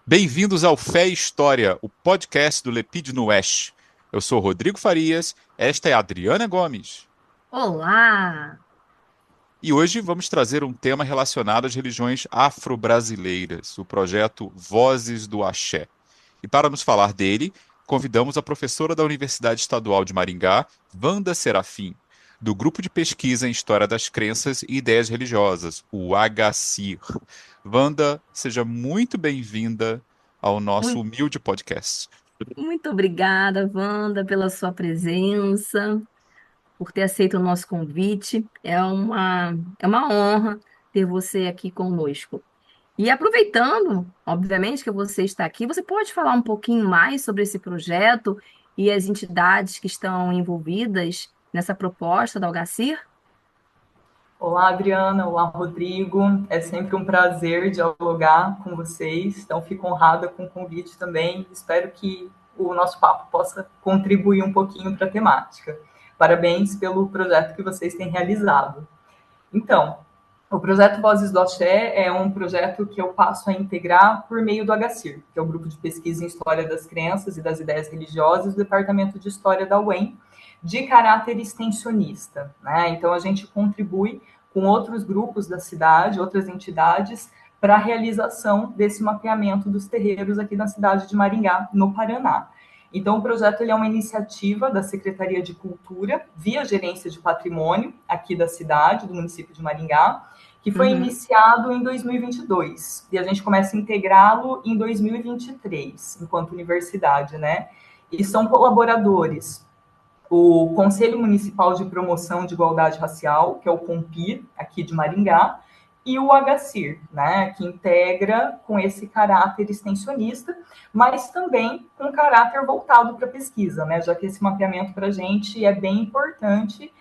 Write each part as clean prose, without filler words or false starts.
Bem-vindos ao Fé e História, o podcast do Lepide no Oeste. Eu sou Rodrigo Farias, esta é a Adriana Gomes. Olá! E hoje vamos trazer um tema relacionado às religiões afro-brasileiras, o projeto Vozes do Axé. E para nos falar dele, convidamos a professora da Universidade Estadual de Maringá, Wanda Serafim, do Grupo de Pesquisa em História das Crenças e Ideias Religiosas, o HCIR. Wanda, seja muito bem-vinda ao nosso Muito, humilde podcast. muito obrigada, Wanda, pela sua presença, por ter aceito o nosso convite. É uma honra ter você aqui conosco. E aproveitando, obviamente, que você está aqui, você pode falar um pouquinho mais sobre esse projeto e as entidades que estão envolvidas nessa proposta da Algacir? Olá, Adriana. Olá, Rodrigo. É sempre um prazer dialogar com vocês. Então, fico honrada com o convite também. Espero que o nosso papo possa contribuir um pouquinho para a temática. Parabéns pelo projeto que vocês têm realizado. Então, o projeto Vozes do Axé é um projeto que eu passo a integrar por meio do HCIR, que é o Grupo de Pesquisa em História das Crenças e das Ideias Religiosas do Departamento de História da UEM, de caráter extensionista, né? Então, a gente contribui com outros grupos da cidade, outras entidades, para a realização desse mapeamento dos terreiros aqui na cidade de Maringá, no Paraná. Então, o projeto ele é uma iniciativa da Secretaria de Cultura, via Gerência de Patrimônio, aqui da cidade, do município de Maringá, que foi Uhum. iniciado em 2022. E a gente começa a integrá-lo em 2023, enquanto universidade, né? E são colaboradores o Conselho Municipal de Promoção de Igualdade Racial, que é o CONPIR, aqui de Maringá, e o HCIR, né, que integra com esse caráter extensionista, mas também com caráter voltado para a pesquisa, né, já que esse mapeamento para a gente é bem importante,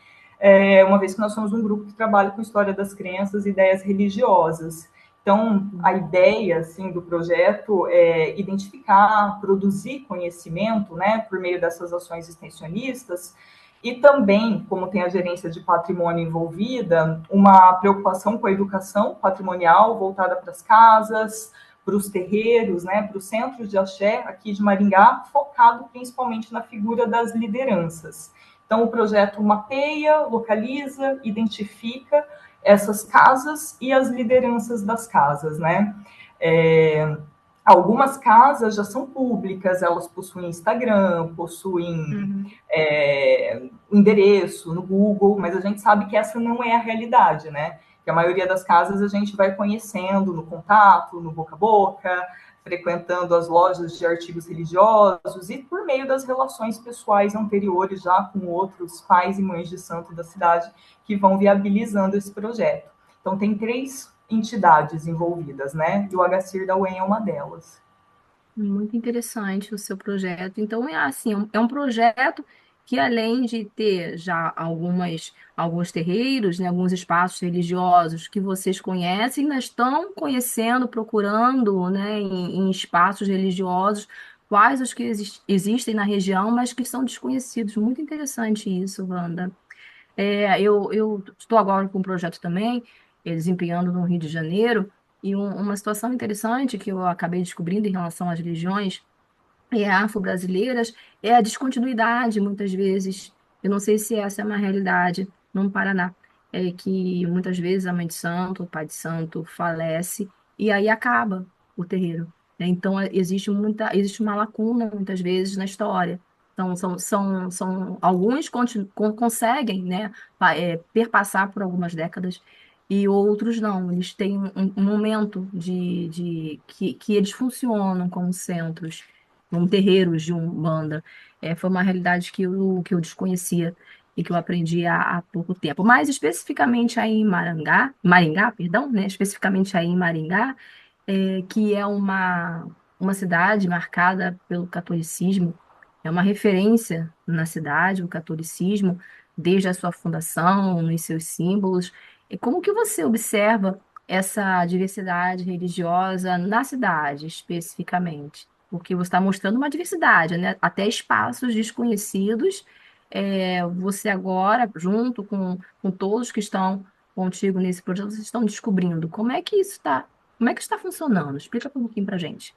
uma vez que nós somos um grupo que trabalha com história das crenças e ideias religiosas. Então, a ideia assim, do projeto é identificar, produzir conhecimento, né, por meio dessas ações extensionistas, e também, como tem a gerência de patrimônio envolvida, uma preocupação com a educação patrimonial voltada para as casas, para os terreiros, né, para os centros de axé aqui de Maringá, focado principalmente na figura das lideranças. Então, o projeto mapeia, localiza, identifica essas casas e as lideranças das casas, né? É, algumas casas já são públicas, elas possuem Instagram, possuem Uhum. endereço no Google, mas a gente sabe que essa não é a realidade, né? Que a maioria das casas a gente vai conhecendo no contato, no boca a boca, frequentando as lojas de artigos religiosos e por meio das relações pessoais anteriores já com outros pais e mães de santo da cidade que vão viabilizando esse projeto. Então, tem 3 entidades envolvidas, né? E o HCIR da UEM é uma delas. Muito interessante o seu projeto. Então, é assim, é um projeto que além de ter já alguns terreiros, né, alguns espaços religiosos que vocês conhecem, ainda estão conhecendo, procurando, né, em espaços religiosos, quais os que existem na região, mas que são desconhecidos. Muito interessante isso, Wanda. Eu estou agora com um projeto também, desempenhando no Rio de Janeiro, e uma situação interessante que eu acabei descobrindo em relação às religiões afro-brasileiras é a descontinuidade, muitas vezes. Eu não sei se essa é uma realidade no Paraná, é que muitas vezes a mãe de santo, o pai de santo falece e aí acaba o terreiro, né? Então, existe uma lacuna, muitas vezes, na história. Então, são alguns conseguem, né, perpassar por algumas décadas e outros não. Eles têm um momento que eles funcionam como centros terreiros de Umbanda. Foi uma realidade que eu desconhecia e que eu aprendi há pouco tempo. Mas especificamente aí em Maringá, perdão, né? Especificamente aí em Maringá, que é uma cidade marcada pelo catolicismo, é uma referência na cidade, o catolicismo, desde a sua fundação, nos seus símbolos. E como que você observa essa diversidade religiosa na cidade, especificamente? Porque você está mostrando uma diversidade, né? Até espaços desconhecidos. Você agora, junto com todos que estão contigo nesse projeto, vocês estão descobrindo como é que isso está, como é que está funcionando? Explica um pouquinho para a gente.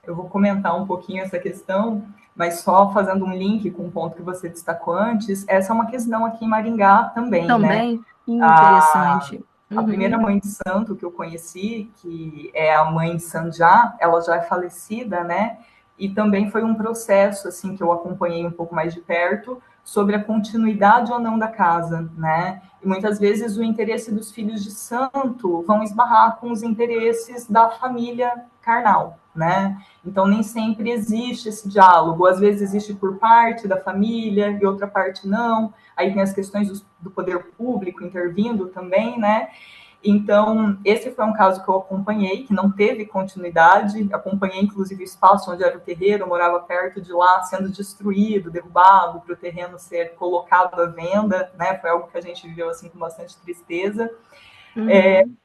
Eu vou comentar um pouquinho essa questão, mas só fazendo um link com o ponto que você destacou antes, essa é uma questão aqui em Maringá também, né? Também A, interessante. a primeira Uhum. mãe de santo que eu conheci, que é a mãe Sanjá, ela já é falecida, né? E também foi um processo, assim, que eu acompanhei um pouco mais de perto, sobre a continuidade ou não da casa, né? E muitas vezes o interesse dos filhos de santo vão esbarrar com os interesses da família carnal, né? Então nem sempre existe esse diálogo, às vezes existe por parte da família e outra parte não. Aí tem as questões do poder público intervindo também, né? Então, esse foi um caso que eu acompanhei, que não teve continuidade. Acompanhei, inclusive, o espaço onde era o terreiro, eu morava perto de lá, sendo destruído, derrubado, para o terreno ser colocado à venda, né? Foi algo que a gente viveu assim com bastante tristeza. Uhum.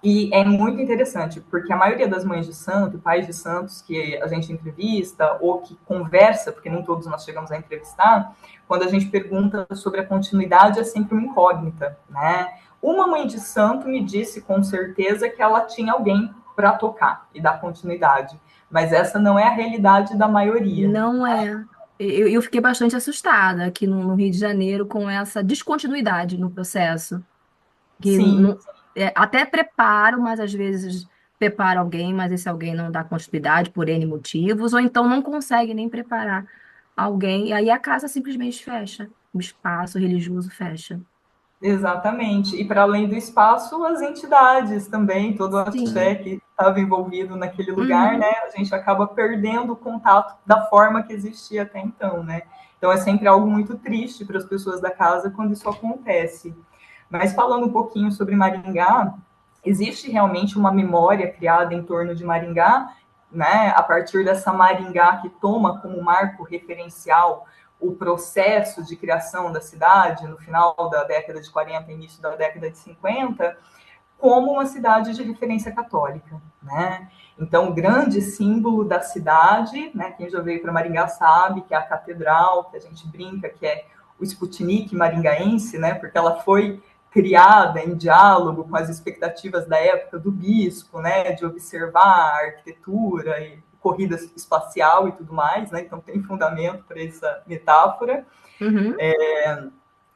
E é muito interessante, porque a maioria das mães de santo, pais de santos que a gente entrevista ou que conversa, porque nem todos nós chegamos a entrevistar, quando a gente pergunta sobre a continuidade, é sempre uma incógnita, né? Uma mãe de santo me disse com certeza que ela tinha alguém para tocar e dar continuidade, mas essa não é a realidade da maioria. Não é. Eu fiquei bastante assustada aqui no Rio de Janeiro com essa descontinuidade no processo. Que Sim, até preparo, mas às vezes prepara alguém, mas esse alguém não dá continuidade por N motivos, ou então não consegue nem preparar alguém, e aí a casa simplesmente fecha, o espaço religioso fecha. exatamente. E para além do espaço, as entidades também, todo o axé Sim. que estava envolvido naquele lugar, né? Uhum. A gente acaba perdendo o contato da forma que existia até então, né? Então é sempre algo muito triste para as pessoas da casa quando isso acontece. Mas falando um pouquinho sobre Maringá, existe realmente uma memória criada em torno de Maringá, né? A partir dessa Maringá que toma como marco referencial o processo de criação da cidade no final da década de 40, início da década de 50, como uma cidade de referência católica, né? Então, o grande símbolo da cidade, né, quem já veio para Maringá sabe que é a catedral, que a gente brinca que é o Sputnik maringaense, né, porque ela foi criada em diálogo com as expectativas da época do bispo, né, de observar a arquitetura e corrida espacial e tudo mais, né, então tem fundamento para essa metáfora. Uhum.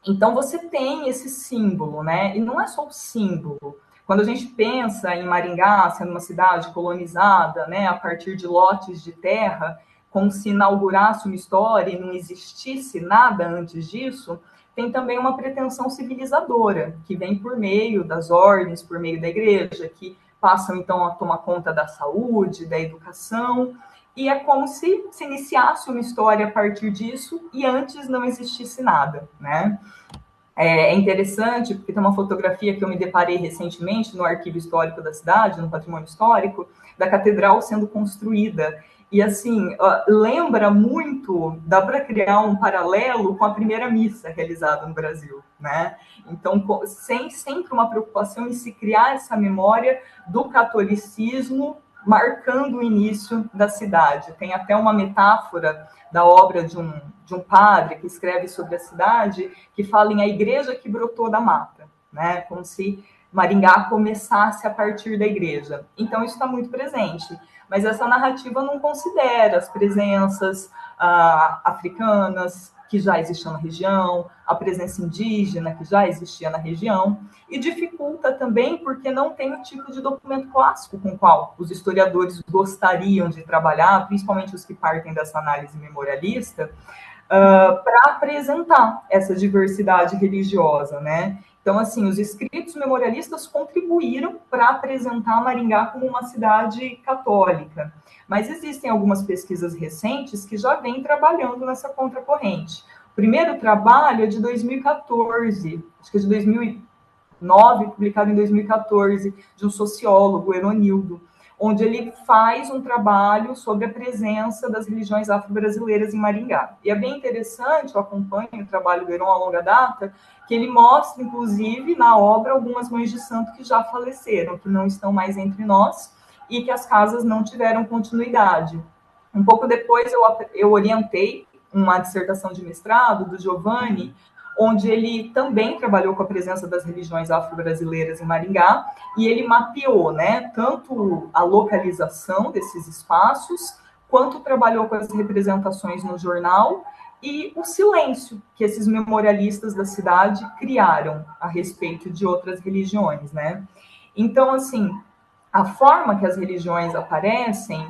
Então você tem esse símbolo, né? E não é só o símbolo. Quando a gente pensa em Maringá sendo uma cidade colonizada, né, a partir de lotes de terra, como se inaugurasse uma história e não existisse nada antes disso, tem também uma pretensão civilizadora, que vem por meio das ordens, por meio da igreja, que passam então a tomar conta da saúde, da educação, e é como se iniciasse uma história a partir disso e antes não existisse nada, né? É interessante porque tem uma fotografia que eu me deparei recentemente no arquivo histórico da cidade, no patrimônio histórico, da catedral sendo construída. E assim, lembra muito, dá para criar um paralelo com a primeira missa realizada no Brasil, né? Então, sempre uma preocupação em se criar essa memória do catolicismo marcando o início da cidade. Tem até uma metáfora da obra de um padre que escreve sobre a cidade, que fala em a igreja que brotou da mata, né? Como se Maringá começasse a partir da igreja. Então, isso está muito presente. Mas essa narrativa não considera as presenças africanas que já existiam na região, a presença indígena que já existia na região, e dificulta também porque não tem o tipo de documento clássico com o qual os historiadores gostariam de trabalhar, principalmente os que partem dessa análise memorialista, para apresentar essa diversidade religiosa, né? Então, assim, os escritos memorialistas contribuíram para apresentar Maringá como uma cidade católica, mas existem algumas pesquisas recentes que já vêm trabalhando nessa contracorrente. O primeiro trabalho é de 2014, acho que é de 2009, publicado em 2014, de um sociólogo, Eronildo, onde ele faz um trabalho sobre a presença das religiões afro-brasileiras em Maringá. E é bem interessante, eu acompanho o trabalho do Heron a longa data, que ele mostra, inclusive, na obra, algumas mães de santo que já faleceram, que não estão mais entre nós, e que as casas não tiveram continuidade. Um pouco depois, eu orientei uma dissertação de mestrado do Giovanni, onde ele também trabalhou com a presença das religiões afro-brasileiras em Maringá, e ele mapeou, né, tanto a localização desses espaços, quanto trabalhou com as representações no jornal e o silêncio que esses memorialistas da cidade criaram a respeito de outras religiões, né? Então, assim, a forma que as religiões aparecem,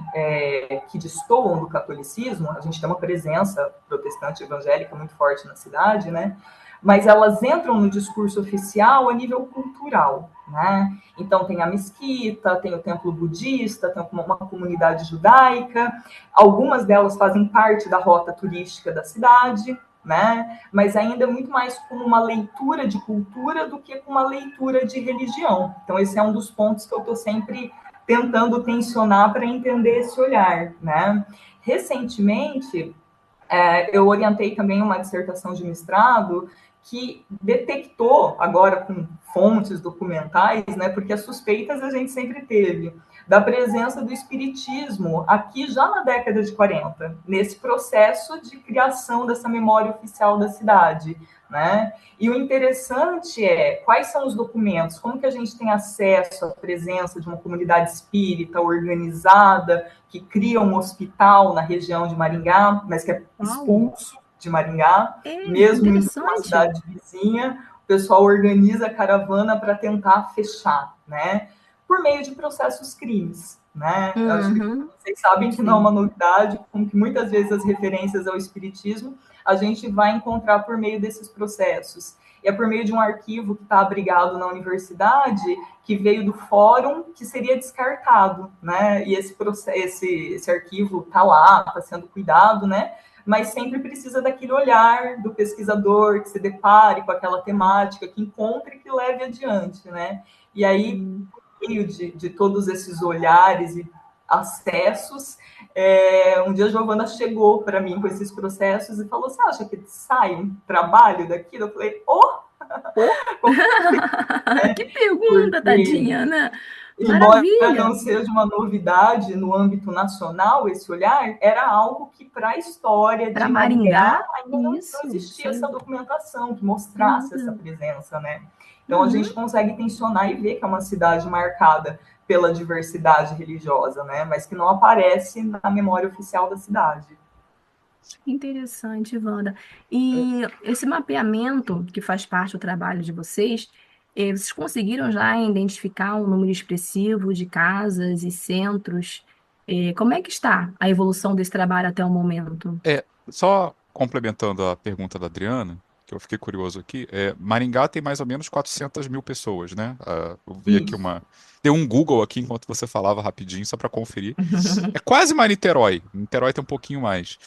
que destoam do catolicismo, a gente tem uma presença protestante evangélica muito forte na cidade, né? Mas elas entram no discurso oficial a nível cultural, né? Então tem a mesquita, tem o templo budista, tem uma comunidade judaica, algumas delas fazem parte da rota turística da cidade, né? Mas ainda é muito mais como uma leitura de cultura do que como uma leitura de religião. Então esse é um dos pontos que eu estou sempre tentando tensionar para entender esse olhar, né? Recentemente, eu orientei também uma dissertação de mestrado que detectou, agora com fontes documentais, né, porque as suspeitas a gente sempre teve, da presença do espiritismo aqui já na década de 40, nesse processo de criação dessa memória oficial da cidade, né? E o interessante é quais são os documentos, como que a gente tem acesso à presença de uma comunidade espírita organizada que cria um hospital na região de Maringá, mas que é expulso de Maringá, mesmo indo para uma cidade vizinha, o pessoal organiza a caravana para tentar fechar, né? Por meio de processos crimes, né? Eu acho que vocês sabem que não é uma novidade, como que muitas vezes as referências ao espiritismo a gente vai encontrar por meio desses processos. E é por meio de um arquivo que está abrigado na universidade, que veio do fórum, que seria descartado, né? E esse arquivo está lá, está sendo cuidado, né? Mas sempre precisa daquele olhar do pesquisador que se depare com aquela temática, que encontre e que leve adiante, né? E aí, por meio de todos esses olhares e acessos, um dia a Giovana chegou para mim com esses processos e falou: você acha que sai um trabalho daquilo? Eu falei: que pergunta, tadinha, né? Embora não seja uma novidade no âmbito nacional, esse olhar era algo que, para a história de Maringá, ainda não existia essa documentação que mostrasse essa presença, né? Então, a gente consegue tensionar e ver que é uma cidade marcada pela diversidade religiosa, né? Mas que não aparece na memória oficial da cidade. Interessante, Wanda. E esse mapeamento, que faz parte do trabalho de vocês, vocês conseguiram já identificar um número expressivo de casas e centros? Como é que está a evolução desse trabalho até o momento? Só complementando a pergunta da Adriana, que eu fiquei curioso aqui, Maringá tem mais ou menos 400 mil pessoas, né? Eu vi aqui dei um Google aqui enquanto você falava rapidinho, só para conferir. É quase mais Niterói. Niterói tem um pouquinho mais.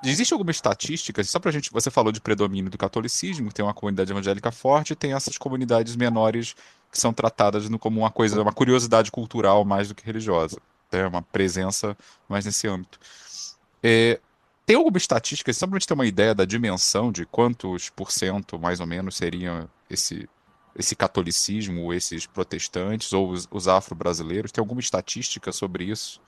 Existe alguma estatística, só pra gente, você falou de predomínio do catolicismo, tem uma comunidade evangélica forte, e tem essas comunidades menores que são tratadas como uma coisa, uma curiosidade cultural mais do que religiosa, uma presença mais nesse âmbito. Tem alguma estatística, só pra gente ter uma ideia da dimensão de quantos por cento, mais ou menos, seriam esse catolicismo, esses protestantes, ou os afro-brasileiros? Tem alguma estatística sobre isso?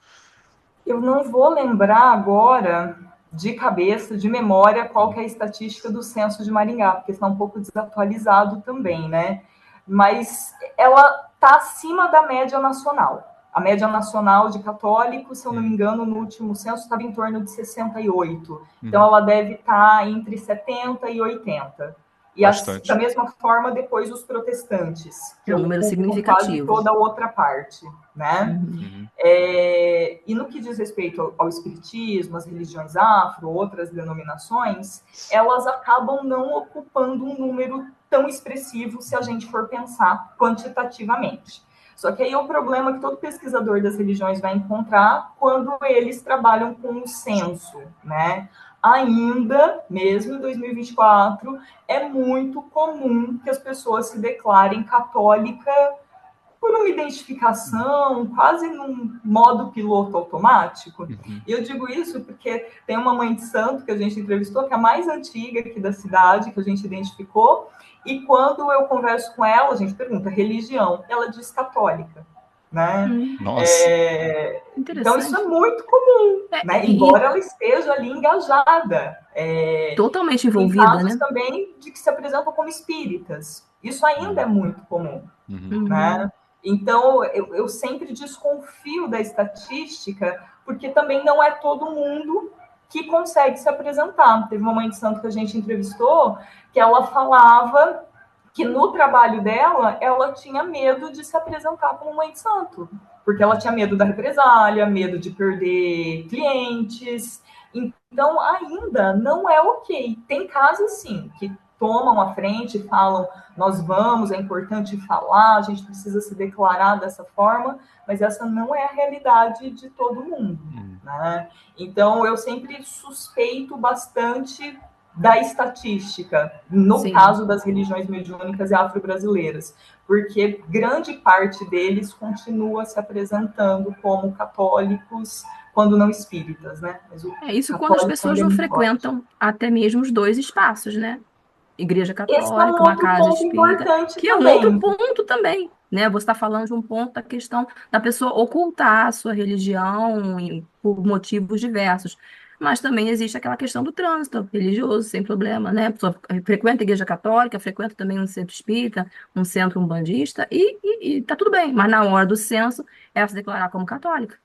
Eu não vou lembrar agora, de cabeça, de memória, qual que é a estatística do censo de Maringá, porque está um pouco desatualizado também, né? Mas ela está acima da média nacional. A média nacional de católicos, se eu não me engano, no último censo estava em torno de 68. Então, ela deve estar entre 70 e 80. E da mesma forma, depois os protestantes, que um número significativo. Quase toda a outra parte, né? E no que diz respeito ao espiritismo, às religiões afro, outras denominações, elas acabam não ocupando um número tão expressivo se a gente for pensar quantitativamente. Só que aí é o problema que todo pesquisador das religiões vai encontrar quando eles trabalham com o censo, né? Ainda, mesmo em 2024, é muito comum que as pessoas se declarem católica por uma identificação, quase num modo piloto automático. E eu digo isso porque tem uma mãe de santo que a gente entrevistou, que é a mais antiga aqui da cidade, que a gente identificou, e quando eu converso com ela, a gente pergunta religião, ela diz católica. Né? Nossa. Então, isso é muito comum, né? Embora ela esteja ali engajada. Totalmente envolvida, tem casos né? também de que se apresentam como espíritas. Isso ainda é muito comum, né? Então, eu sempre desconfio da estatística, porque também não é todo mundo que consegue se apresentar. Teve uma mãe de santo que a gente entrevistou, que ela falava que no trabalho dela, ela tinha medo de se apresentar como mãe de santo, porque ela tinha medo da represália, medo de perder clientes. Então, ainda não é ok. Tem casos, sim, que tomam a frente e falam, nós vamos, é importante falar, a gente precisa se declarar dessa forma, mas essa não é a realidade de todo mundo, né? Então, eu sempre suspeito bastante da estatística, no Sim. caso das religiões mediúnicas e afro-brasileiras, porque grande parte deles continua se apresentando como católicos, quando não espíritas, né? Mas o Isso quando as católico pessoas ainda é não muito forte. frequentam até mesmo os dois espaços, né? Igreja Esse é católica, um uma outro casa ponto espírita, importante que é um outro também. ponto também, né? Você está falando de um ponto da questão da pessoa ocultar a sua religião por motivos diversos. Mas também existe aquela questão do trânsito religioso, sem problema, né? A pessoa frequenta a igreja católica, frequenta também um centro espírita, um centro umbandista, e tá tudo bem. Mas na hora do censo, ela se declarar como católica.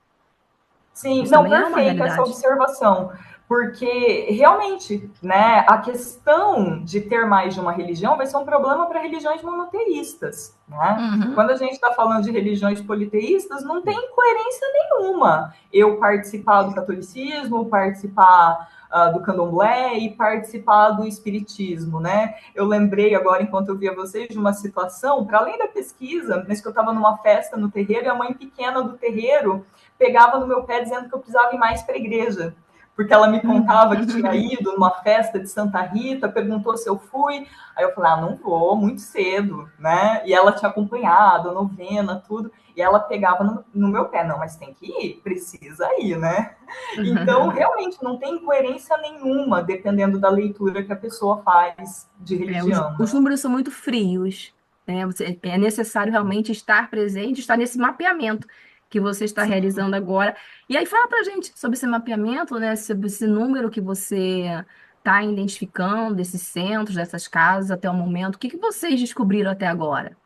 Sim, Isso não, também é uma perfeita essa realidade. observação, porque realmente, né, a questão de ter mais de uma religião vai ser um problema para religiões monoteístas, né? Uhum. Quando a gente está falando de religiões politeístas, não tem coerência nenhuma eu participar do catolicismo, participar do candomblé e participar do espiritismo, né? Eu lembrei agora, enquanto eu via vocês, de uma situação, para além da pesquisa, mas que eu estava numa festa no terreiro e a mãe pequena do terreiro pegava no meu pé dizendo que eu precisava ir mais para a igreja, porque ela me contava que tinha ido numa festa de Santa Rita, perguntou se eu fui, aí eu falei, não vou, muito cedo, né? E ela tinha acompanhado a novena, tudo, e ela pegava no meu pé, não, mas tem que ir, precisa ir, né? Então, realmente, não tem coerência nenhuma, dependendo da leitura que a pessoa faz de religião, Os né? números são muito frios, né? É necessário realmente estar presente, estar nesse mapeamento que você está Sim. realizando agora. E aí fala para a gente sobre esse mapeamento, né? Sobre esse número que você está identificando, desses centros, dessas casas até o momento. O que que vocês descobriram até agora?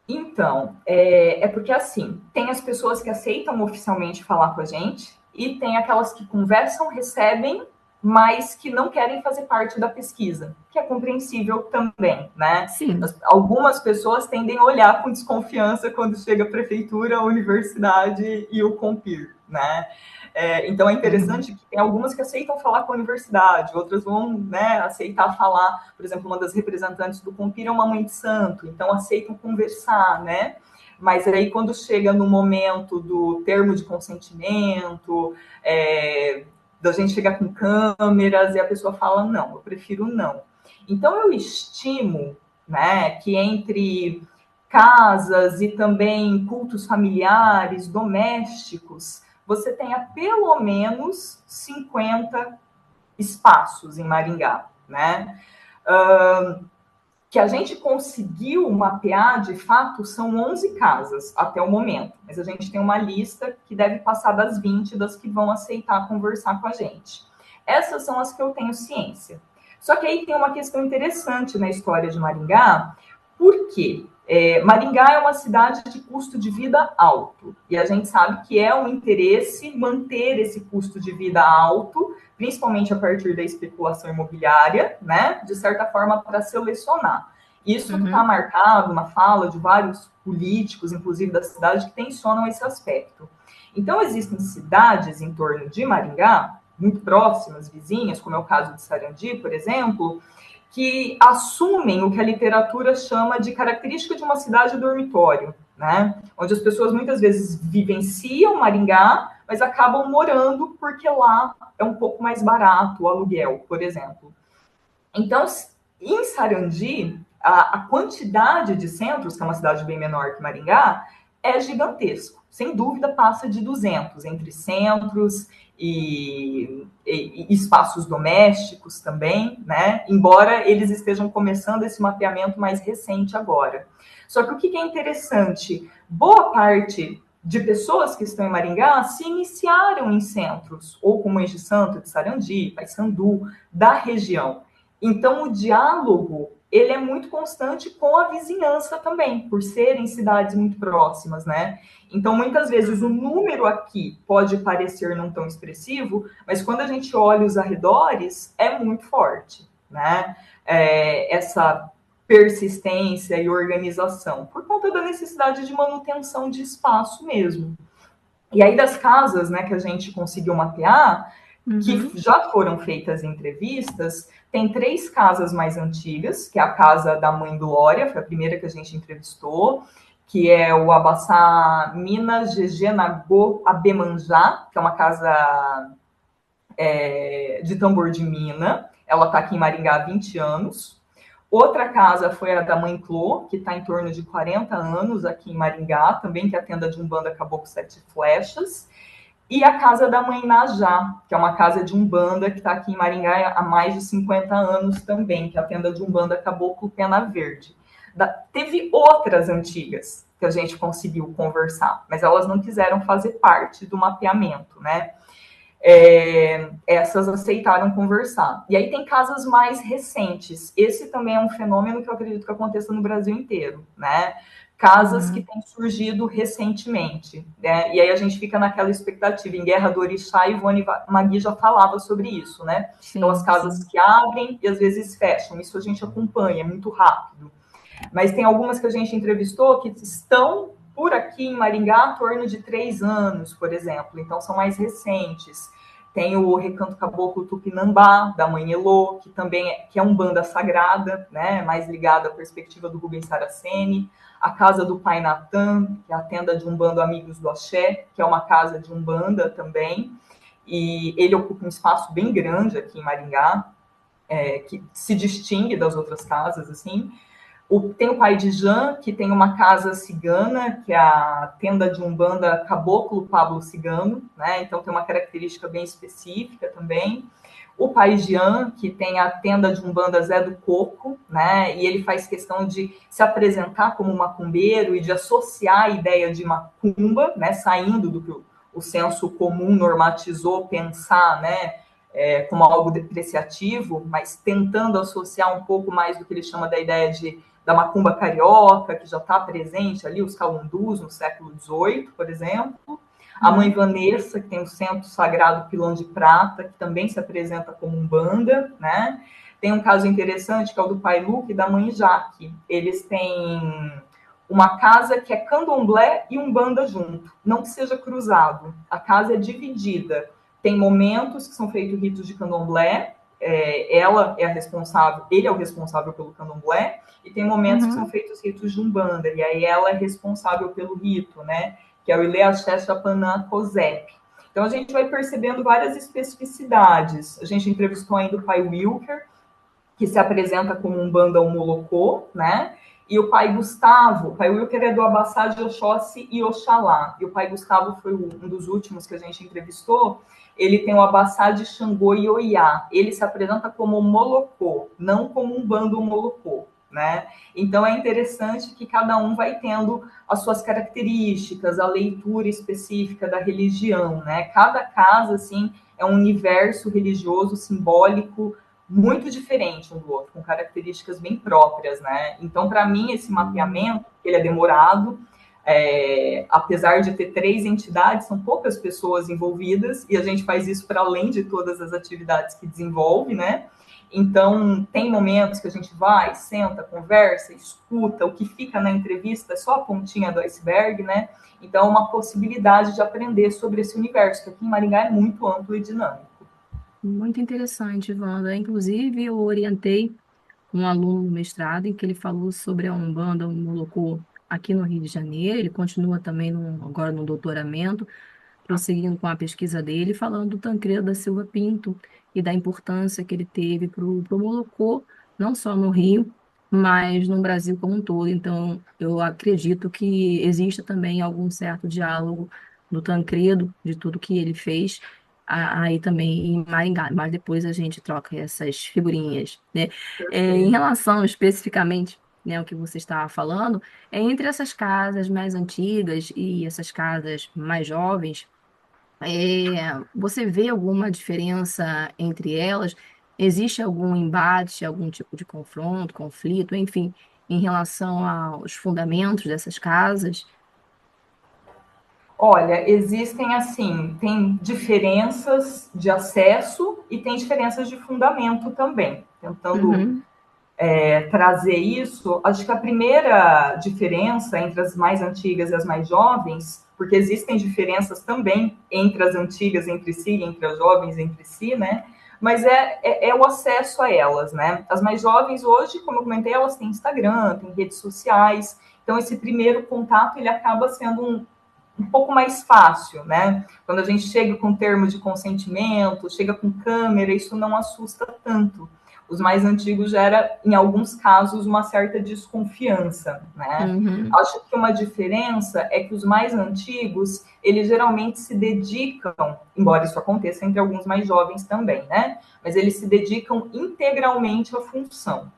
Então, porque assim, tem as pessoas que aceitam oficialmente falar com a gente e tem aquelas que conversam, recebem, mas que não querem fazer parte da pesquisa, que é compreensível também, né? Sim. Algumas pessoas tendem a olhar com desconfiança quando chega a prefeitura, a universidade e o Compir, né? Então é Uhum. interessante que tem algumas que aceitam falar com a universidade, outras vão, né, aceitar falar, por exemplo, uma das representantes do Compir é uma mãe de santo, então aceitam conversar, né? Mas aí quando chega no momento do termo de consentimento, da gente chegar com câmeras e a pessoa fala, não, eu prefiro não. Então eu estimo, né, que entre casas e também cultos familiares, domésticos, você tenha pelo menos 50 espaços em Maringá, né? Que a gente conseguiu mapear, de fato, são 11 casas até o momento, mas a gente tem uma lista que deve passar das 20 das que vão aceitar conversar com a gente. Essas são as que eu tenho ciência. Só que aí tem uma questão interessante na história de Maringá, por quê? Maringá é uma cidade de custo de vida alto, e a gente sabe que é um interesse manter esse custo de vida alto, principalmente a partir da especulação imobiliária, né? De certa forma, para selecionar. Isso está Uhum. marcado na fala de vários políticos, inclusive da cidade, que tensionam esse aspecto. Então, existem cidades em torno de Maringá, muito próximas, vizinhas, como é o caso de Sarandi, por exemplo, que assumem o que a literatura chama de característica de uma cidade dormitório, né? Onde as pessoas muitas vezes vivenciam Maringá, mas acabam morando porque lá é um pouco mais barato o aluguel, por exemplo. Então, em Sarandi, a quantidade de centros, que é uma cidade bem menor que Maringá, é gigantesco. Sem dúvida, passa de 200, entre centros e espaços domésticos também, né? Embora eles estejam começando esse mapeamento mais recente agora. Só que o que é interessante, boa parte de pessoas que estão em Maringá se iniciaram em centros, ou como Mães de Santo, de Sarandi, Paysandu, da região. Então, o diálogo ele é muito constante com a vizinhança também, por serem cidades muito próximas, né? Então, muitas vezes, o número aqui pode parecer não tão expressivo, mas quando a gente olha os arredores, é muito forte, né? Essa persistência e organização, por conta da necessidade de manutenção de espaço mesmo. E aí, das casas, né, que a gente conseguiu mapear, que já foram feitas entrevistas, tem 3 casas mais antigas, que é a casa da mãe Glória, foi a primeira que a gente entrevistou, que é o Abassá Minas Gegenagô Abemanjá, que é uma casa de tambor de mina. Ela está aqui em Maringá há 20 anos. Outra casa foi a da mãe Clô, que está em torno de 40 anos aqui em Maringá, também que é a tenda de Umbanda Caboclo Sete Flechas. E a casa da mãe Najá, que é uma casa de Umbanda que está aqui em Maringá há mais de 50 anos também, que é a tenda de Umbanda Caboclo Pena Verde. Teve outras antigas que a gente conseguiu conversar, mas elas não quiseram fazer parte do mapeamento, né? Essas aceitaram conversar. E aí tem casas mais recentes. Esse também é um fenômeno que eu acredito que aconteça no Brasil inteiro, né? Casas que têm surgido recentemente, né? E aí a gente fica naquela expectativa. Em Guerra do Orixá, Ivone Magui já falava sobre isso, né? Sim, então, as casas sim. que abrem e às vezes fecham. Isso a gente acompanha, é muito rápido. Mas tem algumas que a gente entrevistou que estão por aqui em Maringá há torno de 3 anos, por exemplo. Então, são mais recentes. Tem o Recanto Caboclo Tupinambá, da mãe Elô, que também que é umbanda sagrada, né, mais ligada à perspectiva do Rubens Saraceni. A Casa do Pai Natan, que é a tenda de Umbanda Amigos do Axé, que é uma casa de Umbanda também. E ele ocupa um espaço bem grande aqui em Maringá, que se distingue das outras casas, assim. Tem o pai de Jan, que tem uma casa cigana, que é a tenda de Umbanda Caboclo Pablo Cigano, né? Então tem uma característica bem específica também. O pai Jean, que tem a tenda de Umbanda Zé do Coco, né? E ele faz questão de se apresentar como macumbeiro e de associar a ideia de macumba, né? Saindo do que o senso comum normatizou pensar, né? Como algo depreciativo, mas tentando associar um pouco mais do que ele chama da ideia da macumba carioca, que já está presente ali, os calundus no século XVIII, por exemplo. A mãe Vanessa, que tem o Centro Sagrado Pilão de Prata, que também se apresenta como umbanda, né? Tem um caso interessante, que é o do pai Luque e da mãe Jaque. Eles têm uma casa que é candomblé e umbanda junto, não que seja cruzado. A casa é dividida. Tem momentos que são feitos ritos de candomblé, ela é a responsável, ele é o responsável pelo candomblé, e tem momentos que são feitos ritos de umbanda, e aí ela é responsável pelo rito, né? Que é o Ileaxé Chapanã Cosep. Então a gente vai percebendo várias especificidades. A gente entrevistou ainda o pai Wilker, que se apresenta como um banda Molocô, né? E o pai Gustavo, o pai Wilker é do Abassá de Oxóssi e Oxalá. E o pai Gustavo foi um dos últimos que a gente entrevistou. Ele tem o Abassá de Xangô e Oiá. Ele se apresenta como Molocô, não como um bando Molocô, né? Então é interessante que cada um vai tendo as suas características, a leitura específica da religião, né? Cada casa, assim, é um universo religioso, simbólico, muito diferente um do outro, com características bem próprias, né? Então, para mim, esse mapeamento, ele é demorado, apesar de ter 3 entidades, são poucas pessoas envolvidas, e a gente faz isso para além de todas as atividades que desenvolve, né? Então, tem momentos que a gente vai, senta, conversa, escuta, o que fica na entrevista é só a pontinha do iceberg, né? Então, é uma possibilidade de aprender sobre esse universo, que aqui em Maringá é muito amplo e dinâmico. Muito interessante, Wanda. Inclusive, eu orientei um aluno no mestrado em que ele falou sobre a Umbanda, o Molocô, aqui no Rio de Janeiro. Ele continua também agora no doutoramento, prosseguindo com a pesquisa dele, falando do Tancredo da Silva Pinto e da importância que ele teve para o Molocô, não só no Rio, mas no Brasil como um todo. Então, eu acredito que exista também algum certo diálogo do Tancredo, de tudo que ele fez, aí também em Maringá, mas depois a gente troca essas figurinhas, né? Em Perfeito. relação especificamente, né, o que você estava falando, entre essas casas mais antigas e essas casas mais jovens, você vê alguma diferença entre elas? Existe algum embate, algum tipo de confronto, conflito, enfim, em relação aos fundamentos dessas casas? Olha, existem assim, tem diferenças de acesso e tem diferenças de fundamento também. Tentando Uhum, trazer isso, acho que a primeira diferença entre as mais antigas e as mais jovens, porque existem diferenças também entre as antigas entre si, entre as jovens entre si, né? Mas é o acesso a elas, né? As mais jovens hoje, como eu comentei, elas têm Instagram, têm redes sociais, então esse primeiro contato ele acaba sendo um pouco mais fácil, né? Quando a gente chega com termo de consentimento, chega com câmera, isso não assusta tanto. Os mais antigos já era, em alguns casos, uma certa desconfiança, né? uhum, Acho que uma diferença é que os mais antigos, eles geralmente se dedicam, embora isso aconteça entre alguns mais jovens também, né? Mas eles se dedicam integralmente à função.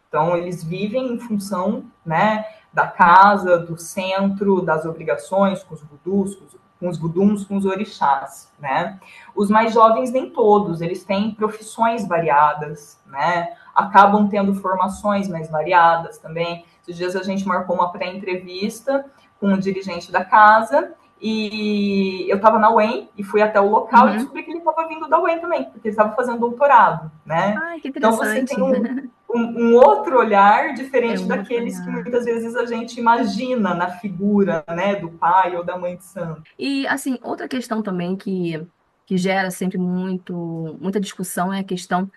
Então, eles vivem em função, né, da casa, do centro, das obrigações com os vudus, com os vuduns, com os orixás, né? Os mais jovens, nem todos, eles têm profissões variadas, né? Acabam tendo formações mais variadas também. Esses dias a gente marcou uma pré-entrevista com um dirigente da casa e eu estava na UEM e fui até o local e uhum. descobri que ele estava vindo da UEM também, porque ele estava fazendo doutorado, né? Ai, que Então você tem interessante. um outro olhar É diferente um outro daqueles que olhar. muitas vezes a gente imagina na figura, né, do pai ou da mãe de santo. E, assim, outra questão também que gera sempre muita discussão é a questão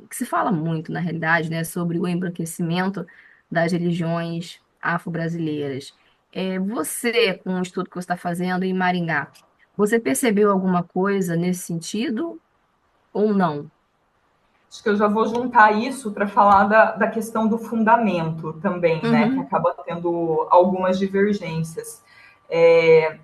que se fala muito, na realidade, né, sobre o embranquecimento das religiões afro-brasileiras. Você, com o estudo que você está fazendo em Maringá, você percebeu alguma coisa nesse sentido ou não? Acho que eu já vou juntar isso para falar da questão do fundamento também, né, que Uhum, acaba tendo algumas divergências. É,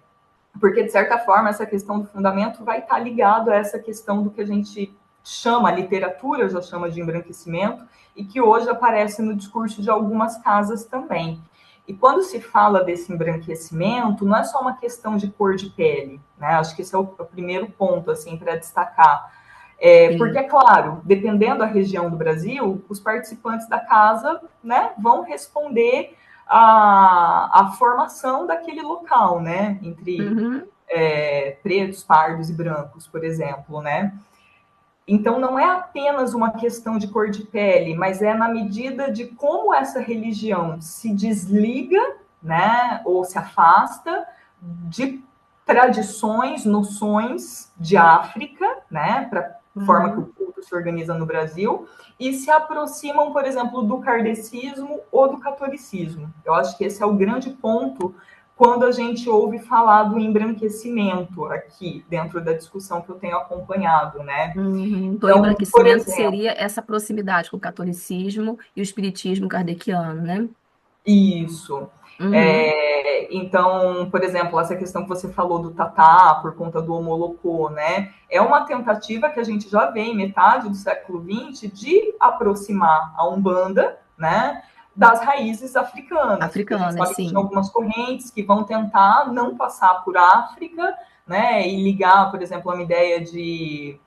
porque, de certa forma, essa questão do fundamento vai estar ligado a essa questão do que a gente chama, a literatura já chama de embranquecimento, e que hoje aparece no discurso de algumas casas também. E quando se fala desse embranquecimento, não é só uma questão de cor de pele, né? Acho que esse é o primeiro ponto, assim, para destacar. Porque, sim. é claro, dependendo da região do Brasil, os participantes da casa, né, vão responder à formação daquele local, né, entre Uhum, pretos, pardos e brancos, por exemplo, né. Então, não é apenas uma questão de cor de pele, mas é na medida de como essa religião se desliga, né, ou se afasta de tradições, noções de África, né, para forma que o uhum. culto se organiza no Brasil, e se aproximam, por exemplo, do kardecismo ou do catolicismo. Eu acho que esse é o grande ponto quando a gente ouve falar do embranquecimento aqui, dentro da discussão que eu tenho acompanhado, né? Uhum. Então, o Então, por embranquecimento exemplo, seria essa proximidade com o catolicismo e o espiritismo kardeciano, né? isso. Uhum. Então, por exemplo, essa questão que você falou do tatá, por conta do homolocô, né? É uma tentativa que a gente já vê em metade do século XX de aproximar a Umbanda, né? Das raízes africanas, porque a gente Africanas, sabe que tinha sim. algumas correntes que vão tentar não passar por África, né? E ligar, por exemplo, a uma ideia de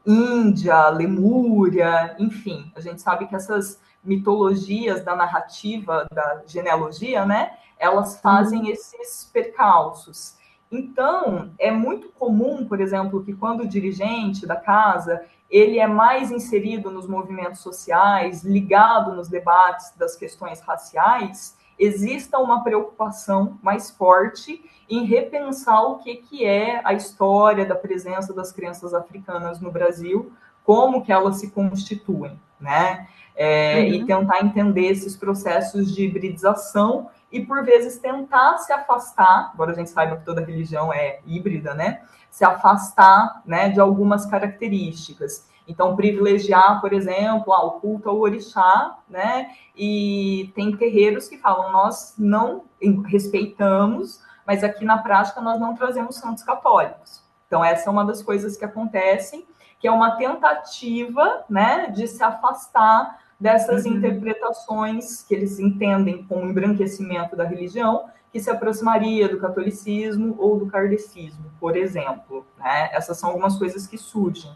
Índia, Lemúria, enfim, a gente sabe que essas mitologias da narrativa, da genealogia, né, elas Uhum. fazem esses percalços. Então, é muito comum, por exemplo, que quando o dirigente da casa ele é mais inserido nos movimentos sociais, ligado nos debates das questões raciais, exista uma preocupação mais forte em repensar o que é a história da presença das crianças africanas no Brasil, como que elas se constituem, né? E Uhum. tentar entender esses processos de hibridização e, por vezes, tentar se afastar, embora a gente saiba que toda religião é híbrida, né? Se afastar, né, de algumas características. Então, privilegiar, por exemplo, o culto ao orixá, né? E tem terreiros que falam, nós não respeitamos, mas aqui na prática nós não trazemos santos católicos. Então, essa é uma das coisas que acontecem, que é uma tentativa, né, de se afastar dessas Uhum. interpretações que eles entendem como embranquecimento da religião, que se aproximaria do catolicismo ou do kardecismo, por exemplo. Né? Essas são algumas coisas que surgem.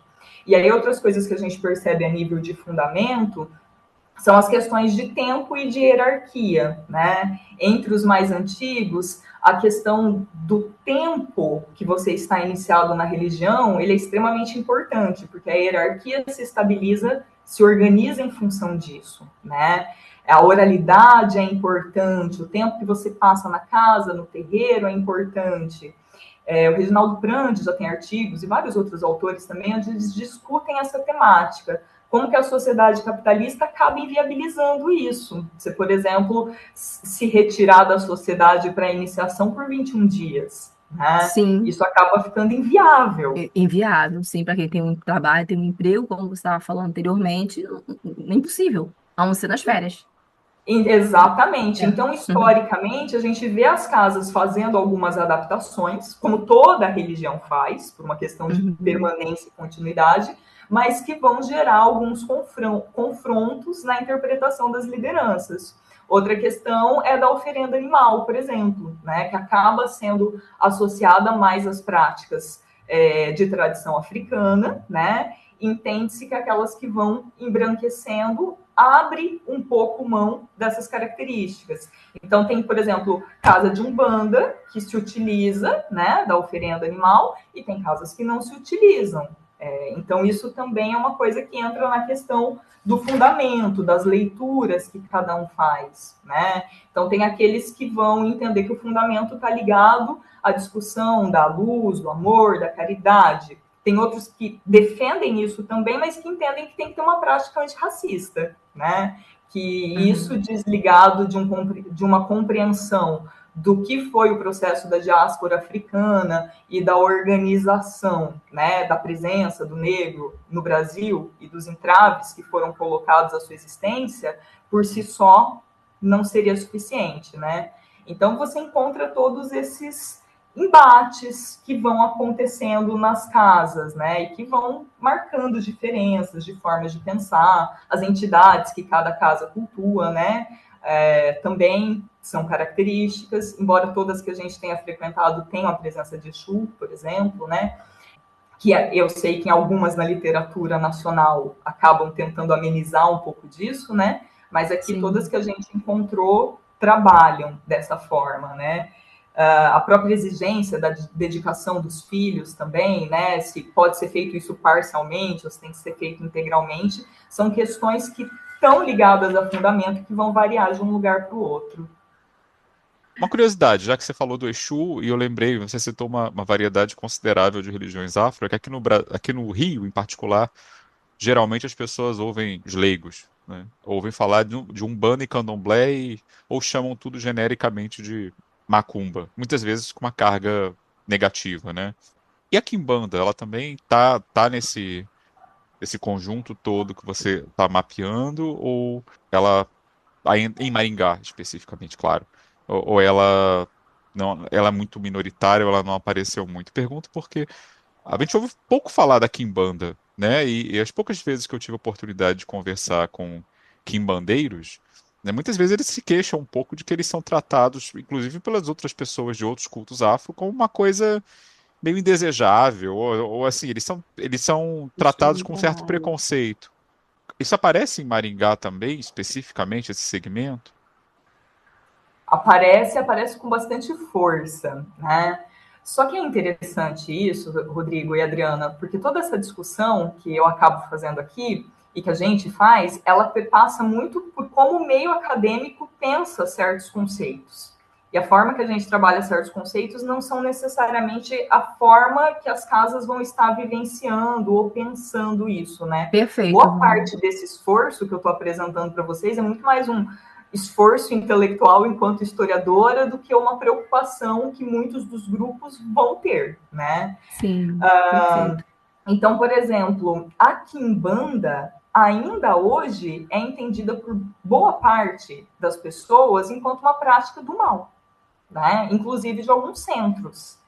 E aí outras coisas que a gente percebe a nível de fundamento são as questões de tempo e de hierarquia, né? Entre os mais antigos, a questão do tempo que você está iniciado na religião, ele é extremamente importante, porque a hierarquia se estabiliza, se organiza em função disso, né? A oralidade é importante, o tempo que você passa na casa, no terreiro é importante. O Reginaldo Prandi já tem artigos, e vários outros autores também, onde eles discutem essa temática. Como que a sociedade capitalista acaba inviabilizando isso. Você, por exemplo, se retirar da sociedade para iniciação por 21 dias. Né? Sim, Isso acaba ficando inviável. inviável, sim, para quem tem um trabalho, tem um emprego, como você estava falando anteriormente, é impossível, a não ser nas férias. Exatamente. É. Então, historicamente, a gente vê as casas fazendo algumas adaptações, como toda religião faz, por uma questão de Uhum. permanência e continuidade, mas que vão gerar alguns confrontos na interpretação das lideranças. Outra questão é da oferenda animal, por exemplo, né, que acaba sendo associada mais às práticas de tradição africana, né? Entende-se que aquelas que vão embranquecendo abre um pouco mão dessas características. Então, tem, por exemplo, casa de umbanda, que se utiliza, né, da oferenda animal, e tem casas que não se utilizam. Então, isso também é uma coisa que entra na questão do fundamento, das leituras que cada um faz, né? Então, tem aqueles que vão entender que o fundamento está ligado à discussão da luz, do amor, da caridade. Tem outros que defendem isso também, mas que entendem que tem que ter uma prática antirracista, né? Que isso desligado de uma compreensão do que foi o processo da diáspora africana e da organização, né, da presença do negro no Brasil e dos entraves que foram colocados à sua existência, por si só não seria suficiente, né? Então você encontra todos esses embates que vão acontecendo nas casas, né, e que vão marcando diferenças de formas de pensar, as entidades que cada casa cultua, né, também são características, embora todas que a gente tenha frequentado tenham a presença de Exu, por exemplo, né, que eu sei que em algumas na literatura nacional acabam tentando amenizar um pouco disso, né, mas aqui todas Sim. que a gente encontrou trabalham dessa forma, né. A própria exigência da dedicação dos filhos também, né? Se pode ser feito isso parcialmente ou se tem que ser feito integralmente, são questões que estão ligadas a fundamento que vão variar de um lugar para o outro. Uma curiosidade, já que você falou do Exu, e eu lembrei, você citou uma variedade considerável de religiões afro, é que aqui no Rio, em particular, geralmente as pessoas ouvem os leigos, né? Ouvem falar de Umbanda e Candomblé ou chamam tudo genericamente de macumba, muitas vezes com uma carga negativa, né? E a Quimbanda, ela também tá nesse conjunto todo que você está mapeando, ou ela, em Maringá especificamente, claro, ou ela não, ela é muito minoritária, ou ela não apareceu muito? Pergunto porque a gente ouve pouco falar da Quimbanda, né? E as poucas vezes que eu tive a oportunidade de conversar com quimbandeiros, né, muitas vezes eles se queixam um pouco de que eles são tratados, inclusive pelas outras pessoas de outros cultos afro, como uma coisa meio indesejável, ou assim, eles são tratados com certo Sustentável. preconceito. Isso aparece em Maringá também, especificamente, esse segmento? Aparece com bastante força, né? Só que é interessante isso, Rodrigo e Adriana, porque toda essa discussão que eu acabo fazendo aqui e que a gente faz, ela passa muito por como o meio acadêmico pensa certos conceitos. E a forma que a gente trabalha certos conceitos não são necessariamente a forma que as casas vão estar vivenciando ou pensando isso, né? Perfeito. Boa parte desse esforço que eu estou apresentando para vocês é muito mais um esforço intelectual enquanto historiadora do que uma preocupação que muitos dos grupos vão ter, né? Sim, perfeito. Então, por exemplo, a quimbanda ainda hoje é entendida por boa parte das pessoas enquanto uma prática do mal, né? Inclusive de alguns centros.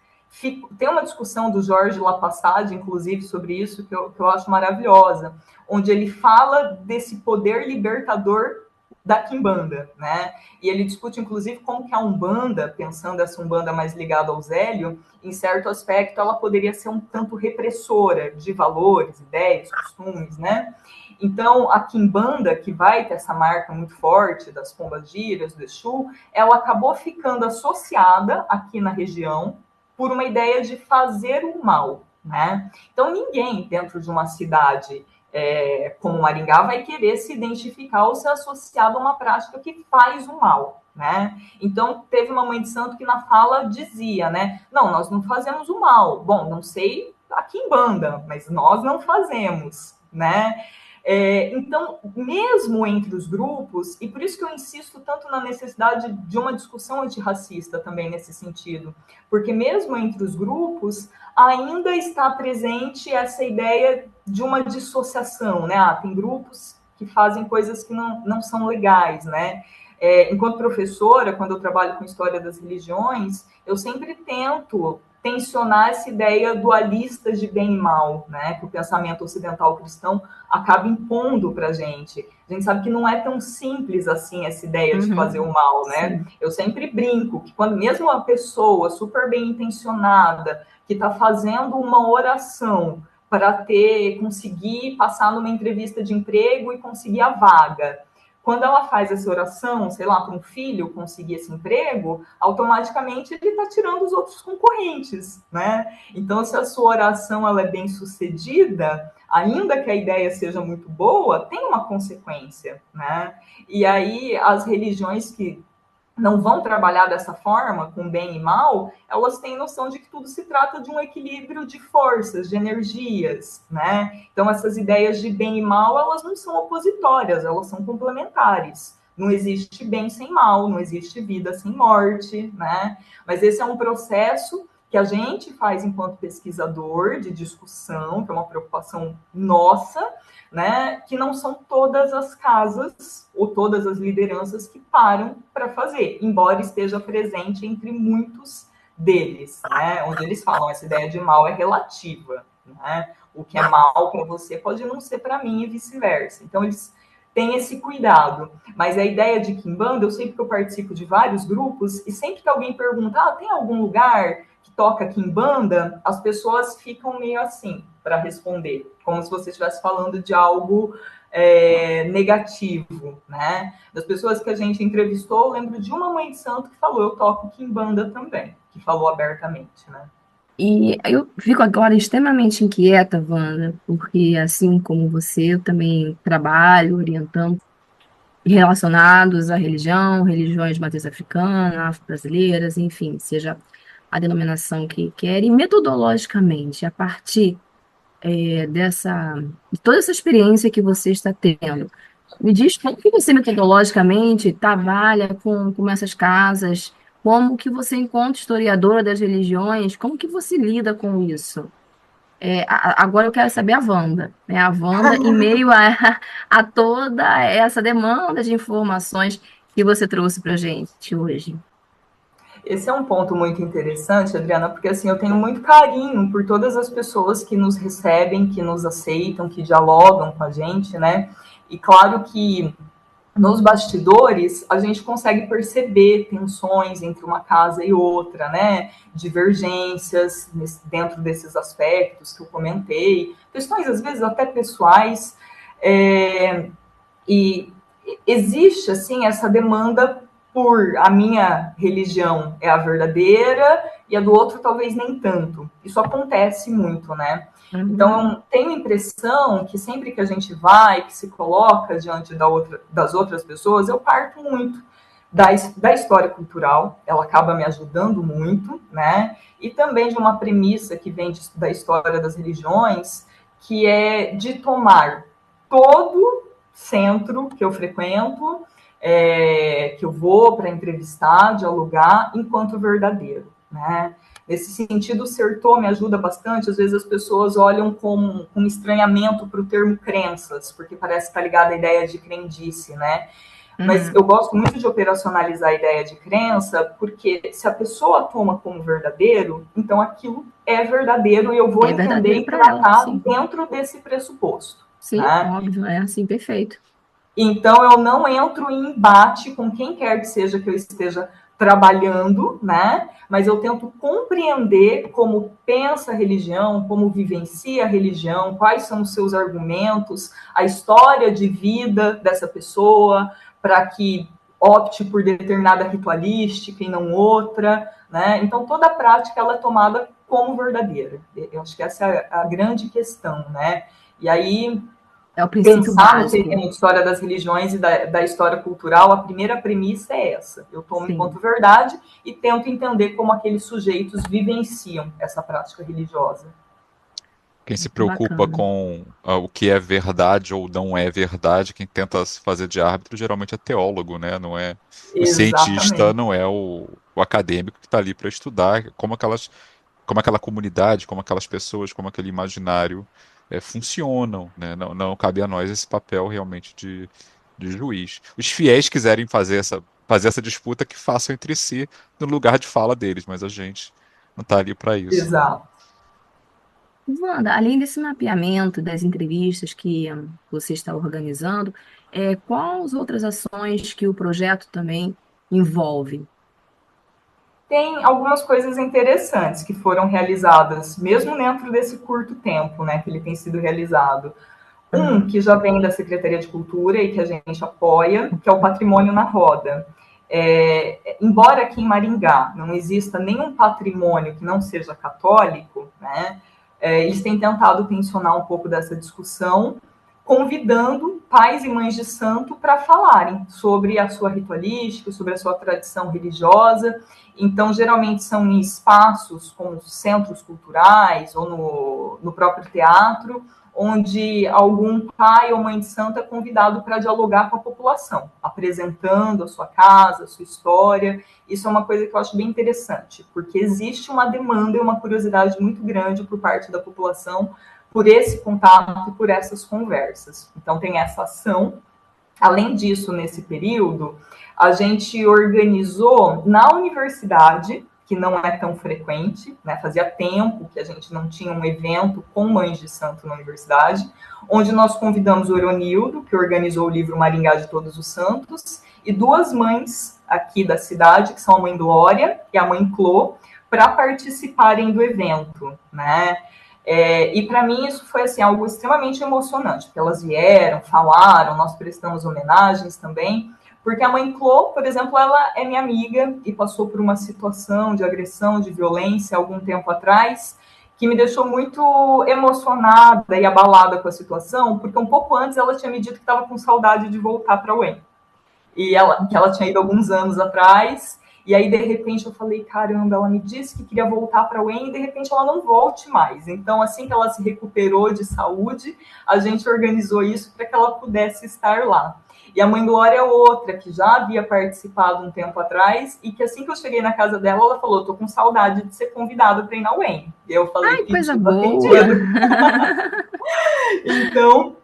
Tem uma discussão do Jorge Lapassade, inclusive, sobre isso, que eu acho maravilhosa, onde ele fala desse poder libertador da Quimbanda, né? E ele discute, inclusive, como que a Umbanda, pensando essa Umbanda mais ligada ao Zélio, em certo aspecto, ela poderia ser um tanto repressora de valores, ideias, costumes, né? Então, a Quimbanda, que vai ter essa marca muito forte das pombagiras, do Exu, ela acabou ficando associada aqui na região por uma ideia de fazer o mal, né? Então, ninguém dentro de uma cidade como Maringá vai querer se identificar ou ser associado a uma prática que faz o mal, né? Então, teve uma mãe de santo que na fala dizia, né? Não, nós não fazemos o mal. Bom, não sei a Quimbanda, mas nós não fazemos, né? Então, mesmo entre os grupos, e por isso que eu insisto tanto na necessidade de uma discussão antirracista também nesse sentido, porque mesmo entre os grupos, ainda está presente essa ideia de uma dissociação, né? Tem grupos que fazem coisas que não são legais, né? Enquanto professora, quando eu trabalho com história das religiões, eu sempre tento tensionar essa ideia dualista de bem e mal, né, que o pensamento ocidental cristão acaba impondo para a gente. A gente sabe que não é tão simples assim essa ideia de fazer o mal, né? Sim. Eu sempre brinco que quando mesmo uma pessoa super bem intencionada que está fazendo uma oração para conseguir passar numa entrevista de emprego e conseguir a vaga, quando ela faz essa oração, sei lá, para um filho conseguir esse emprego, automaticamente ele está tirando os outros concorrentes, né? Então, se a sua oração ela é bem sucedida, ainda que a ideia seja muito boa, tem uma consequência, né? E aí, as religiões que não vão trabalhar dessa forma, com bem e mal, elas têm noção de que tudo se trata de um equilíbrio de forças, de energias, né? Então, essas ideias de bem e mal, elas não são opositórias, elas são complementares. Não existe bem sem mal, não existe vida sem morte, né? Mas esse é um processo que a gente faz enquanto pesquisador de discussão, que é uma preocupação nossa, né, que não são todas as casas ou todas as lideranças que param para fazer, embora esteja presente entre muitos deles, né, onde eles falam essa ideia de mal é relativa, né, o que é mal para você pode não ser para mim e vice-versa. Então, eles têm esse cuidado. Mas a ideia de Quimbanda, eu sei que eu participo de vários grupos, e sempre que alguém pergunta, tem algum lugar que toca Quimbanda, as pessoas ficam meio assim para responder, como se você estivesse falando de algo negativo, né? Das pessoas que a gente entrevistou, eu lembro de uma mãe de santo que falou, eu toco Quimbanda também, que falou abertamente, né? E eu fico agora extremamente inquieta, Wanda, porque assim como você, eu também trabalho orientando relacionados à religião, religiões de matriz africana, afro-brasileiras, enfim, seja a denominação que quer, e metodologicamente, a partir de toda essa experiência que você está tendo, me diz como que você metodologicamente trabalha com essas casas, como que você, enquanto historiadora das religiões, como que você lida com isso? Agora eu quero saber a Wanda, né? A Wanda em meio a toda essa demanda de informações que você trouxe para a gente hoje. Esse é um ponto muito interessante, Adriana, porque assim, eu tenho muito carinho por todas as pessoas que nos recebem, que nos aceitam, que dialogam com a gente, né? E claro que nos bastidores a gente consegue perceber tensões entre uma casa e outra, né? Divergências dentro desses aspectos que eu comentei, questões às vezes até pessoais, e existe assim essa demanda por a minha religião é a verdadeira e a do outro talvez nem tanto. Isso acontece muito, né? Então, eu tenho a impressão que sempre que a gente vai, que se coloca diante das outras pessoas, eu parto muito da história cultural, ela acaba me ajudando muito, né? E também de uma premissa que vem da história das religiões, que é de tomar todo centro que eu frequento, que eu vou para entrevistar, dialogar, enquanto verdadeiro, né? Nesse sentido, o Sertor me ajuda bastante. Às vezes as pessoas olham com um estranhamento para o termo crenças, porque parece que está ligado à ideia de crendice, né? Mas eu gosto muito de operacionalizar a ideia de crença, porque se a pessoa toma como verdadeiro, então aquilo é verdadeiro e eu vou entender e tratar dentro desse pressuposto. Sim, né? óbvio, é assim, perfeito. Então, eu não entro em embate com quem quer que seja que eu esteja trabalhando, né? Mas eu tento compreender como pensa a religião, como vivencia a religião, quais são os seus argumentos, a história de vida dessa pessoa, para que opte por determinada ritualística e não outra, né? Então, toda a prática ela é tomada como verdadeira. Eu acho que essa é a grande questão, né? E aí, É o princípio pensar no básico. terreno de história das religiões e da história cultural, a primeira premissa é essa. Eu tomo Sim, enquanto verdade e tento entender como aqueles sujeitos vivenciam essa prática religiosa. Quem se que preocupa bacana. com o que é verdade ou não é verdade, quem tenta se fazer de árbitro geralmente é teólogo, né? Não é o cientista, Exatamente. não é o acadêmico que está ali para estudar como aquela comunidade, como aquelas pessoas, como aquele imaginário funcionam, né? Não, não cabe a nós esse papel realmente de juiz. Os fiéis quiserem fazer essa disputa que façam entre si no lugar de fala deles, mas a gente não está ali para isso. Exato. Wanda, além desse mapeamento das entrevistas que você está organizando, quais outras ações que o projeto também envolve? Tem algumas coisas interessantes que foram realizadas, mesmo dentro desse curto tempo, né, que ele tem sido realizado. Um Aham. que já vem da Secretaria de Cultura e que a gente apoia, que é o Patrimônio na Roda. Embora aqui em Maringá não exista nenhum patrimônio que não seja católico, né, eles têm tentado tensionar um pouco dessa discussão, convidando pais e mães de santo para falarem sobre a sua ritualística, sobre a sua tradição religiosa. Então, geralmente são em espaços como centros culturais ou no próprio teatro, onde algum pai ou mãe de santo é convidado para dialogar com a população, apresentando a sua casa, a sua história. Isso é uma coisa que eu acho bem interessante, porque existe uma demanda e uma curiosidade muito grande por parte da população por esse contato e por essas conversas. Então, tem essa ação. Além disso, nesse período, a gente organizou na universidade, que não é tão frequente, né? Fazia tempo que a gente não tinha um evento com mães de santo na universidade, onde nós convidamos o Oronildo, que organizou o livro Maringá de Todos os Santos, e duas mães aqui da cidade, que são a mãe Glória e a mãe Clô, para participarem do evento, né? E para mim isso foi assim, algo extremamente emocionante, porque elas vieram, falaram, nós prestamos homenagens também, porque a mãe Clô, por exemplo, ela é minha amiga e passou por uma situação de agressão, de violência algum tempo atrás, que me deixou muito emocionada e abalada com a situação, porque um pouco antes ela tinha me dito que estava com saudade de voltar para o UEM que ela tinha ido alguns anos atrás, e aí de repente eu falei, caramba, ela me disse que queria voltar para o EN e de repente ela não volte mais. Então, assim que ela se recuperou de saúde, a gente organizou isso para que ela pudesse estar lá. E a mãe Glória é outra, que já havia participado um tempo atrás, e que assim que eu cheguei na casa dela, ela falou, tô com saudade de ser convidada para ir na UEM. E eu falei, Ai, coisa pedido boa! atendido. Então,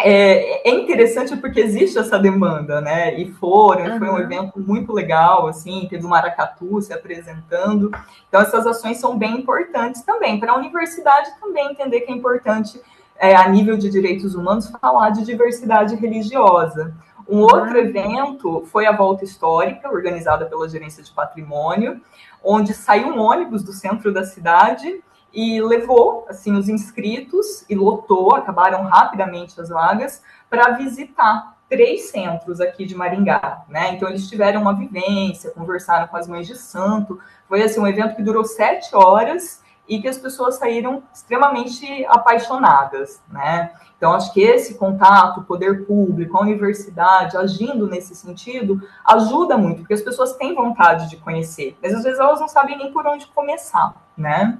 é interessante porque existe essa demanda, né? E foi um Aham. evento muito legal, assim, teve o Maracatu se apresentando. Então, essas ações são bem importantes também. Para a universidade também entender que é importante, a nível de direitos humanos, falar de diversidade religiosa. Um outro Ah, evento foi a Volta Histórica, organizada pela Gerência de Patrimônio, onde saiu um ônibus do centro da cidade e levou assim os inscritos e lotou, acabaram rapidamente as vagas para visitar 3 centros aqui de Maringá, né? Então eles tiveram uma vivência, conversaram com as mães de santo, foi assim um evento que durou 7 horas e que as pessoas saíram extremamente apaixonadas, né? Então acho que esse contato, o poder público, a universidade agindo nesse sentido ajuda muito, porque as pessoas têm vontade de conhecer, mas às vezes elas não sabem nem por onde começar, né?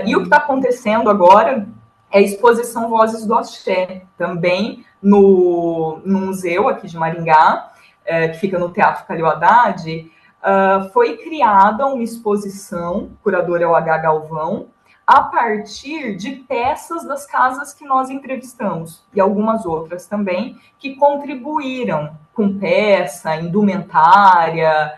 E o que está sim. acontecendo agora é a exposição Vozes do Axé, também no museu aqui de Maringá, que fica no Teatro Calil Haddad. Foi criada uma exposição, curador é o H. Galvão, a partir de peças das casas que nós entrevistamos, e algumas outras também, que contribuíram com peça, indumentária,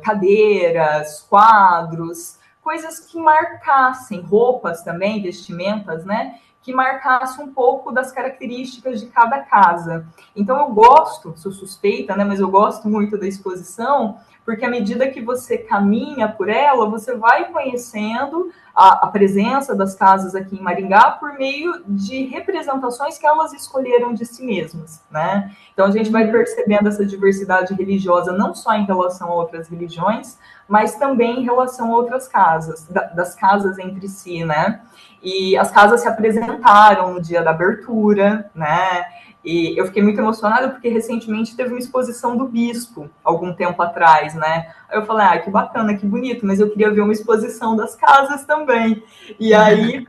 cadeiras, quadros, coisas que marcassem, roupas também, vestimentas, né? Que marcasse um pouco das características de cada casa. Então, eu gosto, sou suspeita, né? Mas eu gosto muito da exposição, porque à medida que você caminha por ela, você vai conhecendo a presença das casas aqui em Maringá por meio de representações que elas escolheram de si mesmas, né? Então, a gente vai percebendo essa diversidade religiosa, não só em relação a outras religiões, mas também em relação a outras casas, das casas entre si, né? E as casas se apresentaram no dia da abertura, né? E eu fiquei muito emocionada porque recentemente teve uma exposição do Bispo, algum tempo atrás, né? Aí eu falei, que bacana, que bonito, mas eu queria ver uma exposição das casas também. E aí,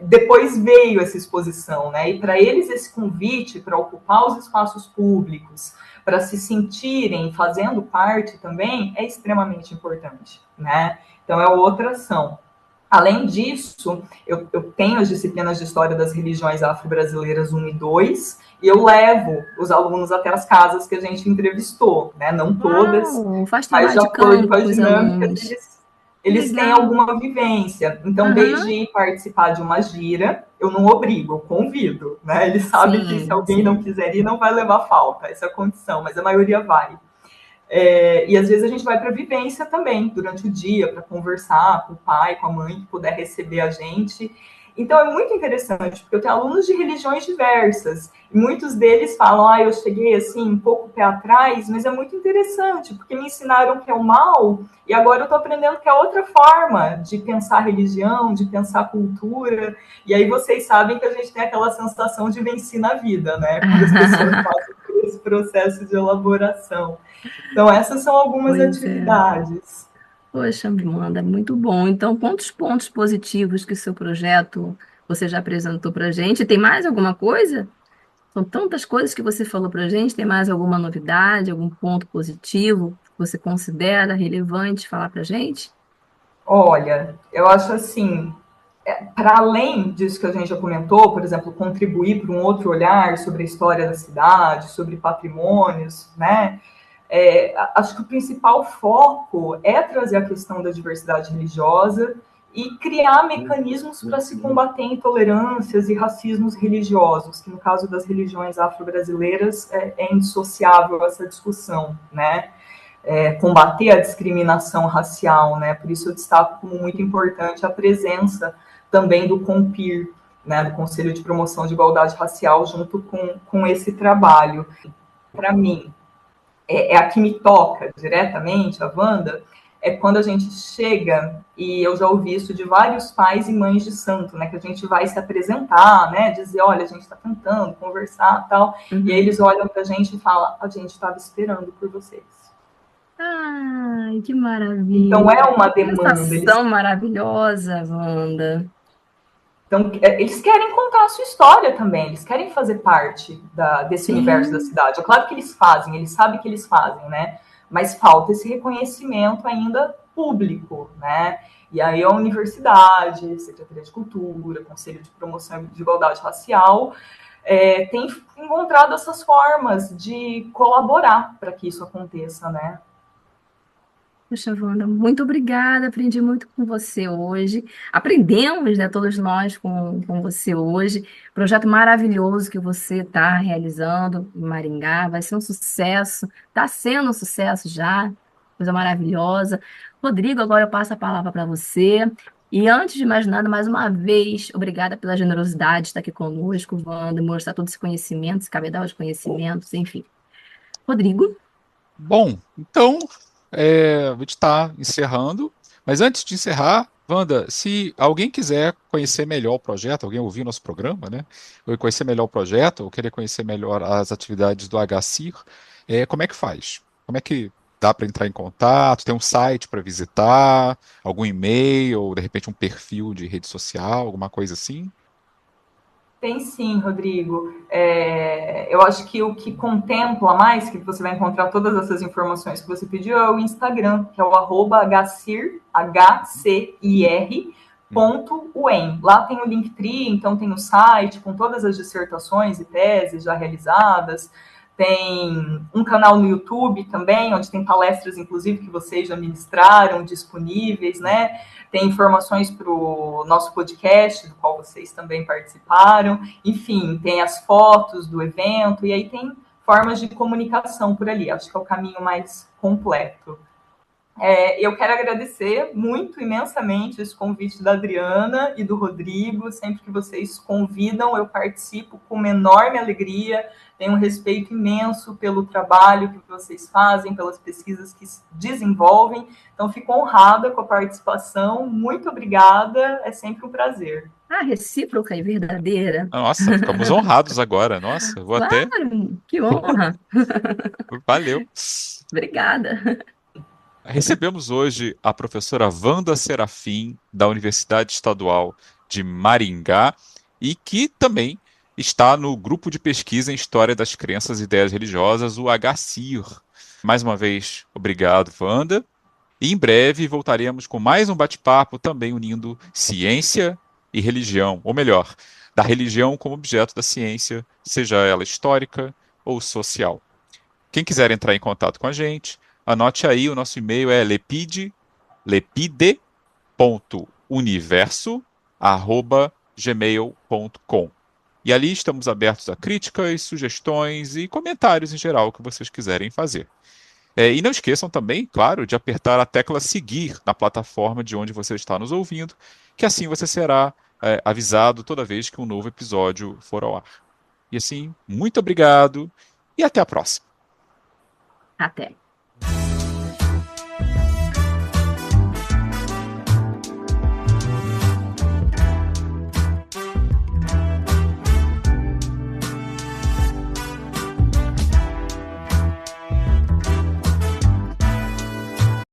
depois veio essa exposição, né? E para eles esse convite para ocupar os espaços públicos, para se sentirem fazendo parte também, é extremamente importante, né? Então, é outra ação. Além disso, eu tenho as disciplinas de História das Religiões Afro-Brasileiras 1 e 2, e eu levo os alunos até as casas que a gente entrevistou, né? Não todas, Faz mas trabalho de de acordo com campo com as os dinâmicas, alunos. eles têm Legal. alguma vivência. Então, desde ir participar de uma gira, eu não obrigo, eu convido, né? Eles sabem que se Sim, alguém não sim. quiser ir, não vai levar falta, essa é a condição, mas a maioria vai. E às vezes a gente vai para vivência também, durante o dia, para conversar com o pai, com a mãe, que puder receber a gente. Então é muito interessante, porque eu tenho alunos de religiões diversas, e muitos deles falam, eu cheguei assim, um pouco pé atrás, mas é muito interessante, porque me ensinaram que é o mal, e agora eu estou aprendendo que é outra forma de pensar religião, de pensar cultura, e aí vocês sabem que a gente tem aquela sensação de vencer na vida, né? Quando as pessoas passam por esse processo de elaboração. Então, essas são algumas Pois é. atividades. Poxa, Amanda, muito bom. Então, quantos pontos positivos que o seu projeto você já apresentou para a gente? Tem mais alguma coisa? São tantas coisas que você falou para a gente. Tem mais alguma novidade, algum ponto positivo que você considera relevante falar para a gente? Olha, eu acho assim, para além disso que a gente já comentou, por exemplo, contribuir para um outro olhar sobre a história da cidade, sobre patrimônios, né? Acho que o principal foco é trazer a questão da diversidade religiosa e criar mecanismos para se combater intolerâncias e racismos religiosos, que no caso das religiões afro-brasileiras é indissociável essa discussão, né? Combater a discriminação racial, né? Por isso eu destaco como muito importante a presença também do CONPIR, né? Do Conselho de Promoção de Igualdade Racial, junto com esse trabalho. Para mim, a que me toca diretamente, a Wanda, é quando a gente chega, e eu já ouvi isso de vários pais e mães de santo, né? Que a gente vai se apresentar, né? Dizer, olha, a gente está tentando conversar tal. E aí eles olham para a gente e falam, a gente estava esperando por vocês. Ai, que Então, é maravilha. uma Que demanda. sensação maravilhosa, Wanda. Então, eles querem contar a sua história também, eles querem fazer parte desse universo da Sim. cidade. É claro que eles fazem, eles sabem que eles fazem, né? Mas falta esse reconhecimento ainda público, né? E aí a universidade, Secretaria de Cultura, Conselho de Promoção de Igualdade Racial, tem encontrado essas formas de colaborar para que isso aconteça, né? Poxa, Wanda, muito obrigada. Aprendi muito com você hoje. Aprendemos, né, todos nós com você hoje. Projeto maravilhoso que você está realizando em Maringá. Vai ser um sucesso. Está sendo um sucesso já. Coisa maravilhosa. Rodrigo, agora eu passo a palavra para você. E antes de mais nada, mais uma vez, obrigada pela generosidade de estar aqui conosco, Wanda, mostrar todo esse conhecimento, esse cabedal de conhecimentos, enfim. Rodrigo? Bom, então a gente está encerrando, mas antes de encerrar, Wanda, se alguém quiser conhecer melhor o projeto, alguém ouvir nosso programa, né? Ou conhecer melhor o projeto, ou querer conhecer melhor as atividades do HCIR, como é que faz? Como é que dá para entrar em contato? Tem um site para visitar? Algum e-mail, ou de repente um perfil de rede social, alguma coisa assim? Tem sim, Rodrigo. Eu acho que o que contempla mais, que você vai encontrar todas essas informações que você pediu, é o Instagram, que é o @hcir, HCIR.UEM. Lá tem o Linktree, então tem o site com todas as dissertações e teses já realizadas, tem um canal no YouTube também, onde tem palestras, inclusive, que vocês já ministraram, disponíveis, né? Tem informações para o nosso podcast, do qual vocês também participaram. Enfim, tem as fotos do evento, e aí tem formas de comunicação por ali. Acho que é o caminho mais completo. Eu quero agradecer muito, imensamente, esse convite da Adriana e do Rodrigo. Sempre que vocês convidam, eu participo com uma enorme alegria. Tenho um respeito imenso pelo trabalho que vocês fazem, pelas pesquisas que desenvolvem. Então, fico honrada com a participação. Muito obrigada, é sempre um prazer. Recíproca e verdadeira. Nossa, ficamos honrados agora. Nossa, vou até. Claro, que honra. Valeu. Obrigada. Recebemos hoje a professora Wanda Serafim, da Universidade Estadual de Maringá, e que também está no grupo de pesquisa em História das Crenças e Ideias Religiosas, o HCIR. Mais uma vez, obrigado, Wanda. E em breve voltaremos com mais um bate-papo, também unindo ciência e religião, ou melhor, da religião como objeto da ciência, seja ela histórica ou social. Quem quiser entrar em contato com a gente, anote aí, o nosso e-mail é lepide.universo@gmail.com. E ali estamos abertos a críticas, sugestões e comentários em geral que vocês quiserem fazer. E não esqueçam também, claro, de apertar a tecla seguir na plataforma de onde você está nos ouvindo, que assim você será avisado toda vez que um novo episódio for ao ar. E assim, muito obrigado e até a próxima. Até.